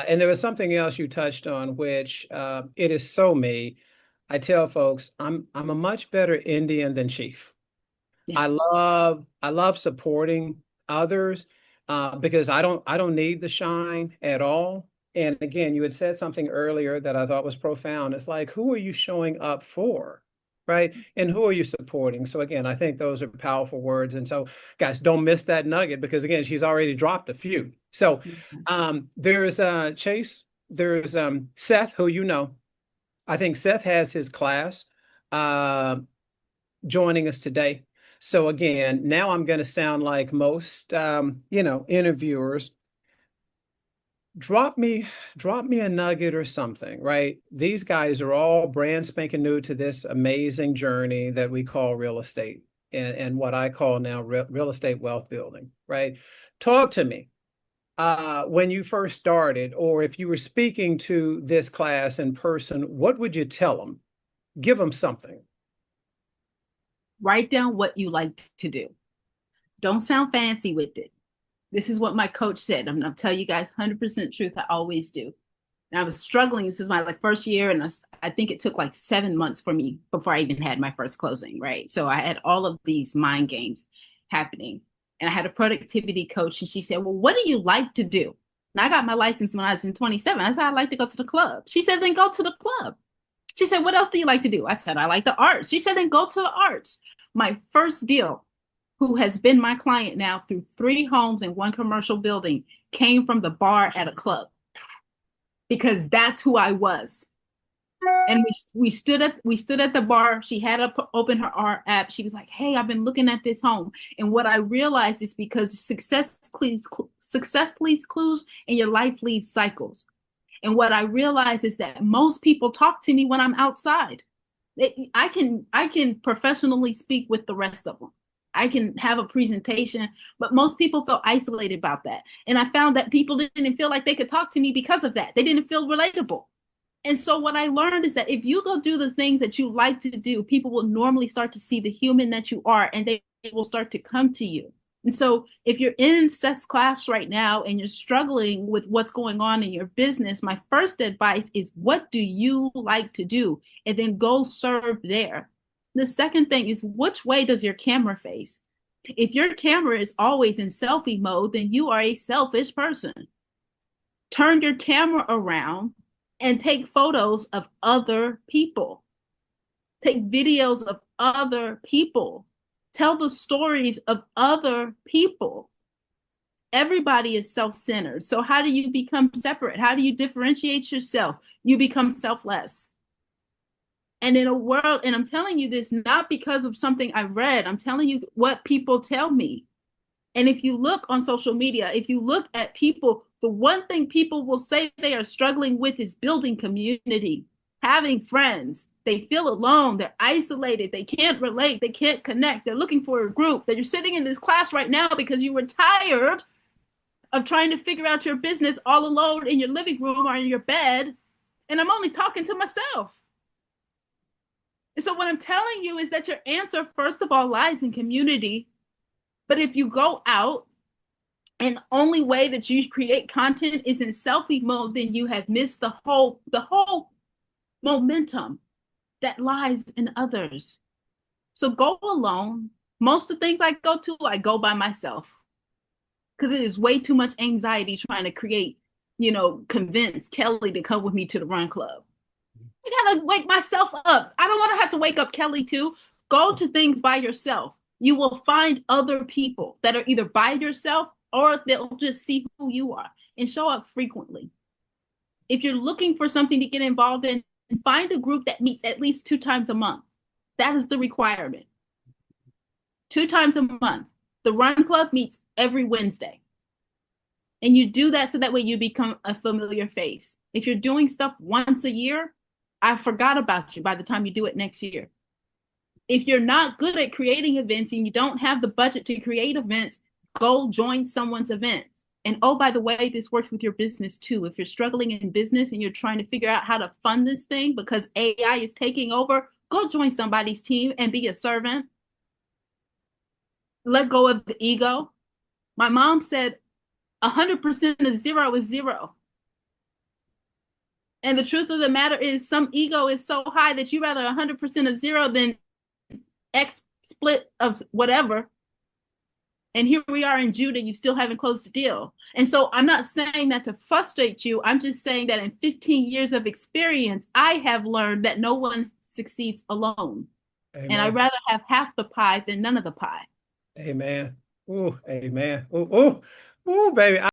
And there was something else you touched on, which it is so me. I tell folks I'm a much better Indian than chief. Yeah. I love supporting others because I don't need the shine at all. And again, you had said something earlier that I thought was profound. It's like, who are you showing up for? Right? And who are you supporting? So again, I think those are powerful words. And so, guys, don't miss that nugget because again, she's already dropped a few. So there's Chase, there's Seth, who you know. I think Seth has his class. Uh, joining us today. So again, now I'm going to sound like most, interviewers. Drop me a nugget or something, right? These guys are all brand spanking new to this amazing journey that we call real estate and what I call now real estate wealth building, right? Talk to me. When you first started, or if you were speaking to this class in person, what would you tell them? Give them something. Write down what you like to do. Don't sound fancy with it. This is what my coach said. I'm going to tell you guys 100% truth. I always do. And I was struggling. This is my first year, and I think it took like 7 months for me before I even had my first closing, right? So I had all of these mind games happening. And I had a productivity coach, and she said, well, what do you like to do? And I got my license when I was in 27. I said, I like to go to the club. She said, then go to the club. She said, what else do you like to do? I said, I like the arts. She said, then go to the arts. My first deal, who has been my client now through 3 homes and 1 commercial building, came from the bar at a club because that's who I was. And we stood at the bar. She had open her app. She was like, "Hey, I've been looking at this home." And what I realized is because success leaves clues, and your life leaves cycles. And what I realized is that most people talk to me when I'm outside. I can professionally speak with the rest of them. I can have a presentation, but most people feel isolated about that. And I found that people didn't feel like they could talk to me because of that. They didn't feel relatable. And so what I learned is that if you go do the things that you like to do, people will normally start to see the human that you are, and they will start to come to you. And so if you're in Seth's class right now and you're struggling with what's going on in your business, my first advice is, what do you like to do? And then go serve there. The second thing is, which way does your camera face? If your camera is always in selfie mode, then you are a selfish person. Turn your camera around and take photos of other people. Take videos of other people. Tell the stories of other people. Everybody is self-centered. So how do you become separate? How do you differentiate yourself? You become selfless. And in a world, and I'm telling you this not because of something I read, I'm telling you what people tell me. And if you look on social media, if you look at people, the one thing people will say they are struggling with is building community, having friends. They feel alone, they're isolated, they can't relate, they can't connect, they're looking for a group. That you're sitting in this class right now because you were tired of trying to figure out your business all alone in your living room or in your bed. And I'm only talking to myself. And so what I'm telling you is that your answer, first of all, lies in community. But if you go out and the only way that you create content is in selfie mode, then you have missed the whole momentum that lies in others. So go alone. Most of the things I go to, I go by myself because it is way too much anxiety trying to convince Kelly to come with me to the run club. I gotta wake myself up. I don't want to have to wake up Kelly too. Go to things by yourself. You will find other people that are either by yourself or they'll just see who you are and show up frequently. If you're looking for something to get involved in, find a group that meets at least 2 times a month. That is the requirement. 2 times a month. The Run Club meets every Wednesday. And you do that so that way you become a familiar face. If you're doing stuff once a year, I forgot about you by the time you do it next year. If you're not good at creating events and you don't have the budget to create events, go join someone's events. And oh, by the way, this works with your business too. If you're struggling in business and you're trying to figure out how to fund this thing because AI is taking over, go join somebody's team and be a servant. Let go of the ego. My mom said 100% of zero is zero. And the truth of the matter is some ego is so high that you rather 100% of zero than X split of whatever. And here we are in June and you still haven't closed the deal. And so I'm not saying that to frustrate you. I'm just saying that in 15 years of experience, I have learned that no one succeeds alone. And I'd Amen. rather have half the pie than none of the pie. Amen. Ooh, amen. Ooh, ooh, ooh, baby.